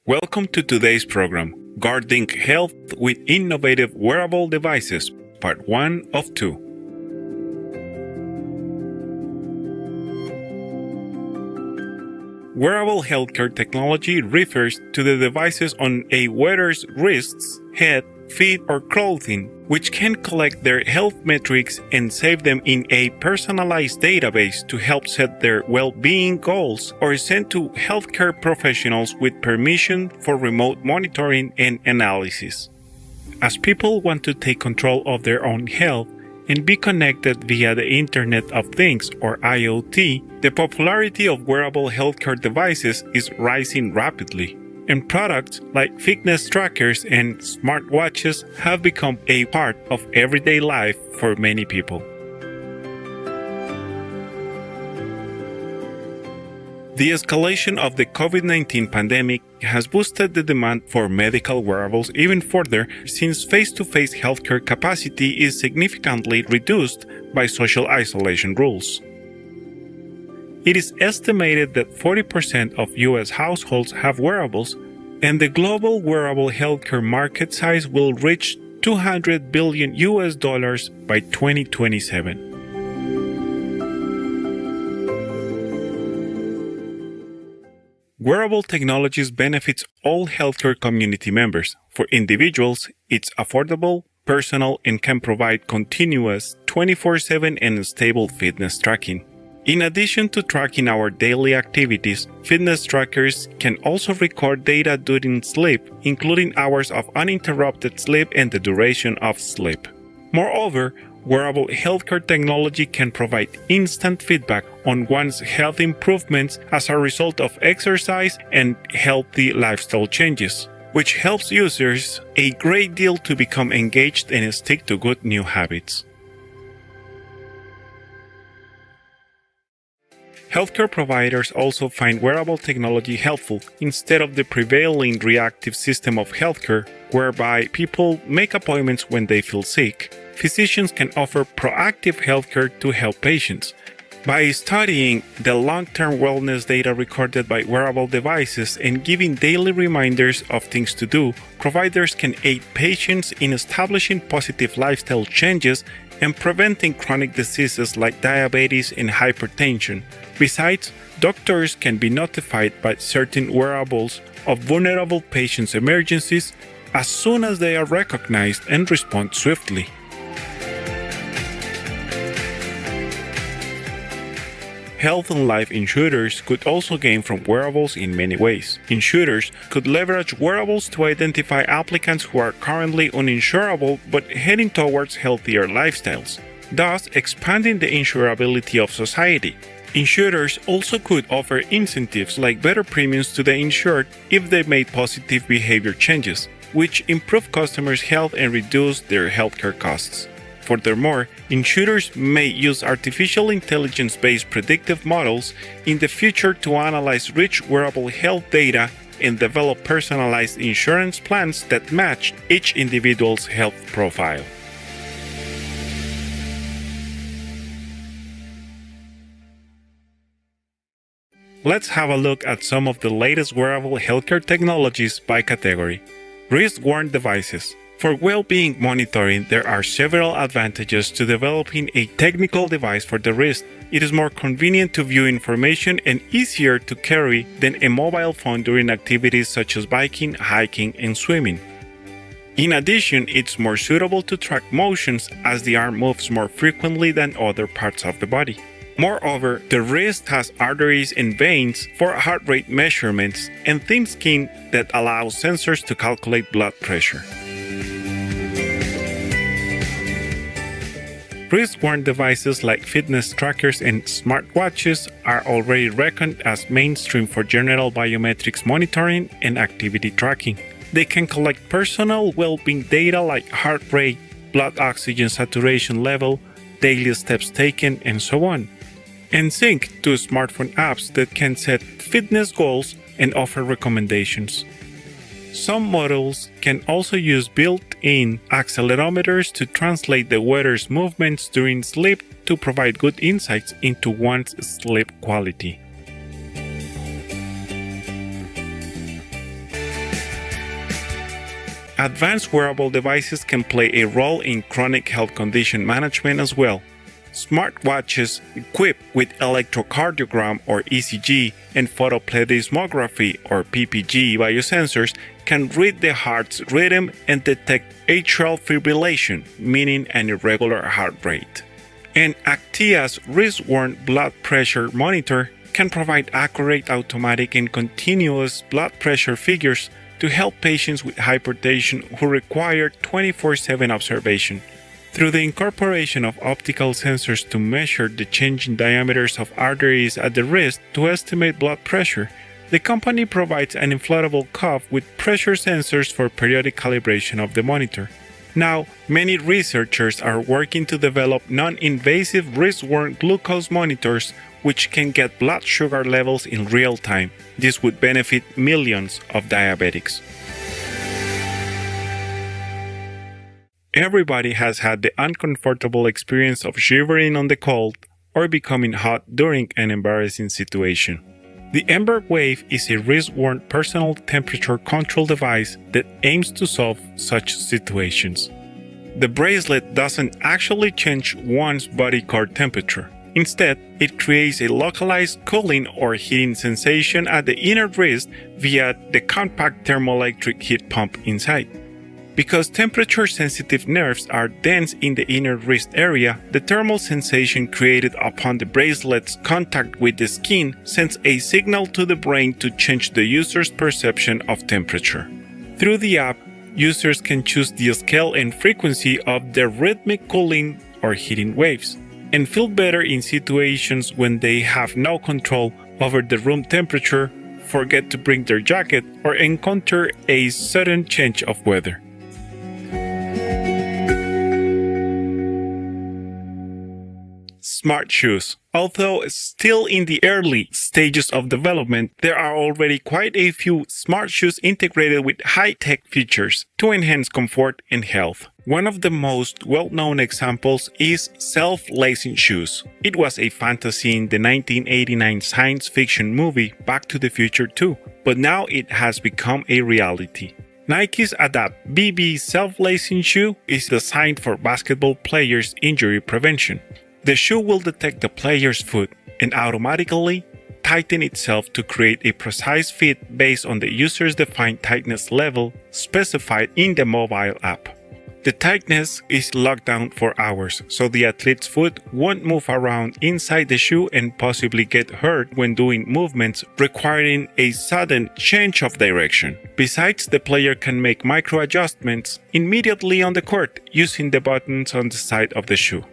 Welcome to today's program, Guarding Health with Innovative Wearable Devices, Part 1 of 2. Wearable healthcare technology refers to the devices on a wearer's wrists, head, feet, or clothing, which can collect their health metrics and save them in a personalized database to help set their well-being goals or send to healthcare professionals with permission for remote monitoring and analysis. As people want to take control of their own health and be connected via the Internet of Things or IoT, the popularity of wearable healthcare devices is rising rapidly, and products like fitness trackers and smartwatches have become a part of everyday life for many people. The escalation of the COVID-19 pandemic has boosted the demand for medical wearables even further since face-to-face healthcare capacity is significantly reduced by social isolation rules. It is estimated that 40% of U.S. households have wearables, and the global wearable healthcare market size will reach $200 billion by 2027. Wearable technologies benefits all healthcare community members. For individuals, it's affordable, personal, and can provide continuous 24/7 and stable fitness tracking. In addition to tracking our daily activities, fitness trackers can also record data during sleep, including hours of uninterrupted sleep and the duration of sleep. Moreover, wearable healthcare technology can provide instant feedback on one's health improvements as a result of exercise and healthy lifestyle changes, which helps users a great deal to become engaged and stick to good new habits. Healthcare providers also find wearable technology helpful instead of the prevailing reactive system of healthcare, whereby people make appointments when they feel sick. Physicians can offer proactive healthcare to help patients. By studying the long-term wellness data recorded by wearable devices and giving daily reminders of things to do, providers can aid patients in establishing positive lifestyle changes and preventing chronic diseases like diabetes and hypertension. Besides, doctors can be notified by certain wearables of vulnerable patients' emergencies as soon as they are recognized and respond swiftly. Health and life insurers could also gain from wearables in many ways. Insurers could leverage wearables to identify applicants who are currently uninsurable but heading towards healthier lifestyles, thus expanding the insurability of society. Insurers also could offer incentives like better premiums to the insured if they made positive behavior changes, which improve customers' health and reduce their healthcare costs. Furthermore, insurers may use artificial intelligence-based predictive models in the future to analyze rich wearable health data and develop personalized insurance plans that match each individual's health profile. Let's have a look at some of the latest wearable healthcare technologies by category. Wrist-worn devices. For well-being monitoring, there are several advantages to developing a technical device for the wrist. It is more convenient to view information and easier to carry than a mobile phone during activities such as biking, hiking, and swimming. In addition, it's more suitable to track motions as the arm moves more frequently than other parts of the body. Moreover, the wrist has arteries and veins for heart rate measurements and thin skin that allows sensors to calculate blood pressure. Wrist-worn devices like fitness trackers and smartwatches are already reckoned as mainstream for general biometrics monitoring and activity tracking. They can collect personal well-being data like heart rate, blood oxygen saturation level, daily steps taken, and so on, and sync to smartphone apps that can set fitness goals and offer recommendations. Some models can also use built-in accelerometers to translate the wearer's movements during sleep to provide good insights into one's sleep quality. Advanced wearable devices can play a role in chronic health condition management as well. Smartwatches equipped with electrocardiogram or ECG and photoplethysmography or PPG biosensors can read the heart's rhythm and detect atrial fibrillation, meaning an irregular heart rate. And Actia's wrist-worn blood pressure monitor can provide accurate, automatic, and continuous blood pressure figures to help patients with hypertension who require 24/7 observation. Through the incorporation of optical sensors to measure the changing diameters of arteries at the wrist to estimate blood pressure, the company provides an inflatable cuff with pressure sensors for periodic calibration of the monitor. Now, many researchers are working to develop non-invasive wrist-worn glucose monitors which can get blood sugar levels in real time. This would benefit millions of diabetics. Everybody has had the uncomfortable experience of shivering on the cold or becoming hot during an embarrassing situation. The Ember Wave is a wrist-worn personal temperature control device that aims to solve such situations. The bracelet doesn't actually change one's body core temperature. Instead, it creates a localized cooling or heating sensation at the inner wrist via the compact thermoelectric heat pump inside. Because temperature-sensitive nerves are dense in the inner wrist area, the thermal sensation created upon the bracelet's contact with the skin sends a signal to the brain to change the user's perception of temperature. Through the app, users can choose the scale and frequency of the rhythmic cooling or heating waves, and feel better in situations when they have no control over the room temperature, forget to bring their jacket, or encounter a sudden change of weather. Smart shoes. Although still in the early stages of development, there are already quite a few smart shoes integrated with high-tech features to enhance comfort and health. One of the most well-known examples is self-lacing shoes. It was a fantasy in the 1989 science fiction movie Back to the Future 2, but now it has become a reality. Nike's Adapt BB self-lacing shoe is designed for basketball players' injury prevention. The shoe will detect the player's foot and automatically tighten itself to create a precise fit based on the user's defined tightness level specified in the mobile app. The tightness is locked down for hours, so the athlete's foot won't move around inside the shoe and possibly get hurt when doing movements requiring a sudden change of direction. Besides, the player can make micro adjustments immediately on the court using the buttons on the side of the shoe.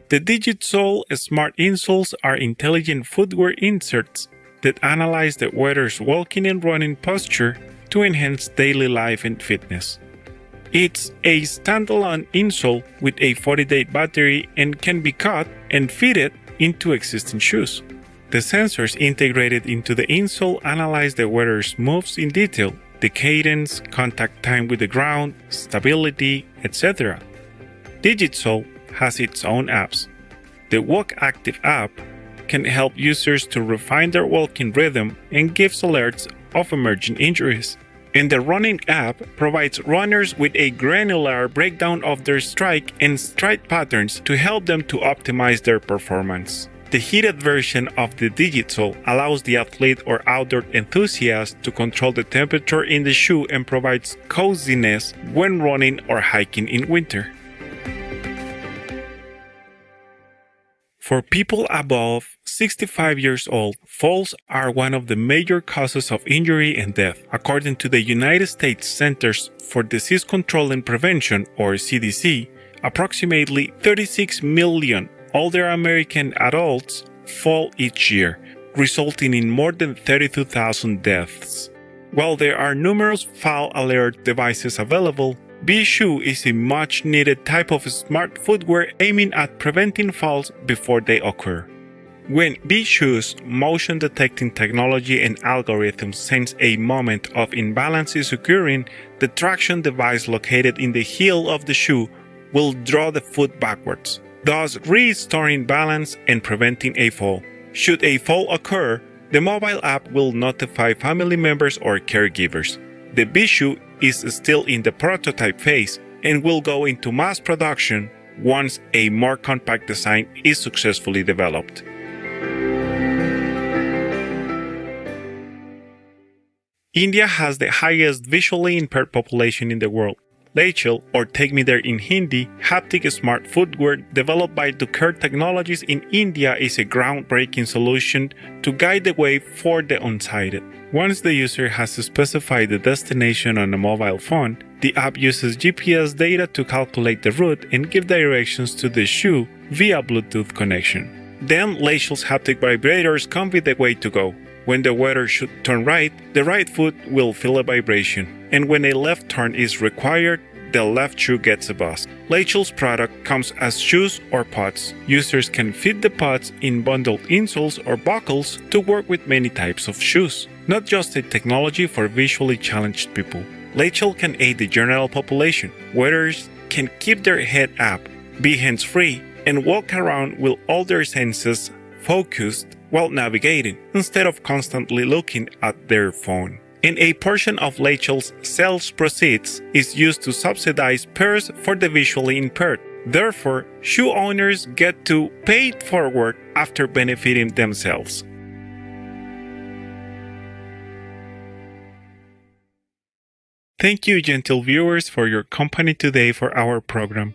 The DigitSole Smart Insoles are intelligent footwear inserts that analyze the wearer's walking and running posture to enhance daily life and fitness. It's a standalone insole with a 40-day battery and can be cut and fitted into existing shoes. The sensors integrated into the insole analyze the wearer's moves in detail, the cadence, contact time with the ground, stability, etc. DigitSole has its own apps. The Walk Active app can help users to refine their walking rhythm and gives alerts of emerging injuries. And the Running app provides runners with a granular breakdown of their strike and stride patterns to help them to optimize their performance. The heated version of the DigitSole allows the athlete or outdoor enthusiast to control the temperature in the shoe and provides coziness when running or hiking in winter. For people above 65 years old, falls are one of the major causes of injury and death. According to the United States Centers for Disease Control and Prevention, or CDC, approximately 36 million older American adults fall each year, resulting in more than 32,000 deaths. While there are numerous fall alert devices available, B-Shoe is a much-needed type of smart footwear aiming at preventing falls before they occur. When B-Shoe's motion-detecting technology and algorithms sense a moment of imbalance is occurring, the traction device located in the heel of the shoe will draw the foot backwards, thus restoring balance and preventing a fall. Should a fall occur, The mobile app will notify family members or caregivers. The B shoe is still in the prototype phase and will go into mass production once a more compact design is successfully developed. India has the highest visually impaired population in the world. Lechel, or Take Me There in Hindi, haptic smart footwear developed by Duker Technologies in India is a groundbreaking solution to guide the way for the unsighted. Once the user has specified the destination on a mobile phone, the app uses GPS data to calculate the route and give directions to the shoe via Bluetooth connection. Then Lechel's haptic vibrators come with the way to go. When the wearer should turn right, the right foot will feel a vibration, and when a left turn is required, the left shoe gets a boost. Lechel's product comes as shoes or pods. Users can fit the pods in bundled insoles or buckles to work with many types of shoes. Not just a technology for visually challenged people. Lechel can aid the general population. Wearers can keep their head up, be hands-free, and walk around with all their senses focused while navigating, instead of constantly looking at their phone. And a portion of Lechel's sales proceeds is used to subsidize pairs for the visually impaired. Therefore, shoe owners get to pay it forward after benefiting themselves. Thank you, gentle viewers, for your company today for our program.